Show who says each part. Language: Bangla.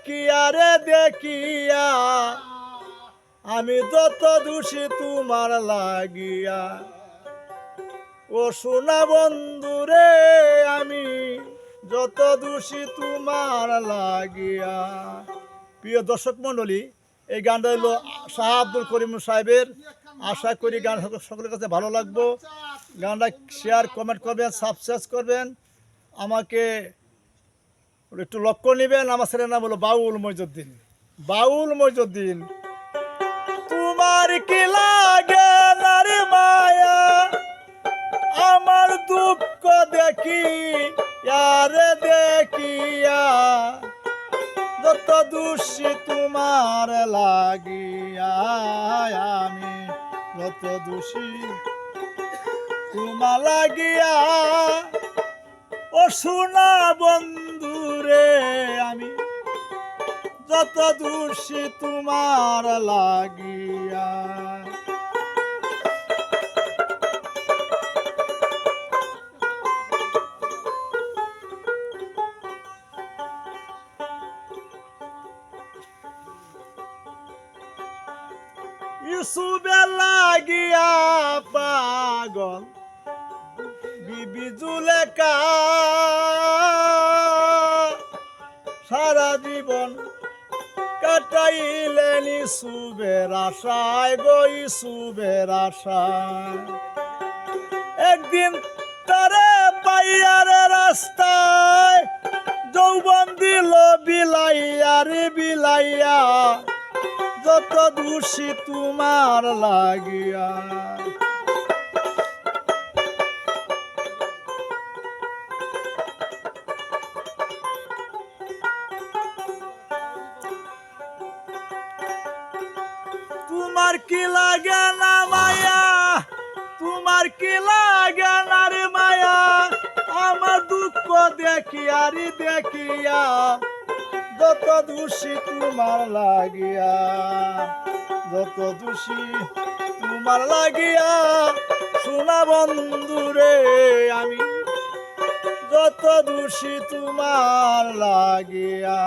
Speaker 1: দেখিয়া রে দেখিয়া আমি যত দোষী তোমার লাগিয়া ও সোনা বন্ধু রে আমি যত দোষী তোমার লাগিয়া। প্রিয় দর্শক মণ্ডলী, এই গানটা হলো শাহ আব্দুল করিম সাহেবের। আশা করি গান সকলের কাছে ভালো লাগবো। গানটা শেয়ার কমেন্ট করবেন, সাবস্ক্রাইব করবেন, আমাকে একটু লক্ষ্য নেবেন। আমার ছেলের নাম হলো বাউল মইজুদ্দিন। বাউল মইজুদ্দিন। তোমার কি লাগে নারী মায়া আমার দুঃখ দেখি আরে দেখিয়া যত দোষী তোমার লাগিয়া আমি যত দোষী তোমার লাগিয়া ও সোনা বন্ধু রে আমি যত দোষী তোমার লাগিয়া। ইসুবে লাগিয়া পাগল বিবি জুলেখা সারা জীবন কাটাইলেন ইসুবের আশায় গো ইসুবের আশায়। একদিন তারে পাইয়ারে রাস্তায় যৌবন দিল বিলাইয়া রে বিলাইয়া যত দোষী তোমার লাগিয়া। তোমার কি লাগে না মায়া, তোমার কি লাগে না রে মায়া আমার দুঃখ দেখিয়া রে দেখিয়া যত দোষী তোমার লাগিয়া যত দোষী তোমার লাগিয়া সোনা বন্ধু রে আমি যত দোষী তোমার লাগিয়া।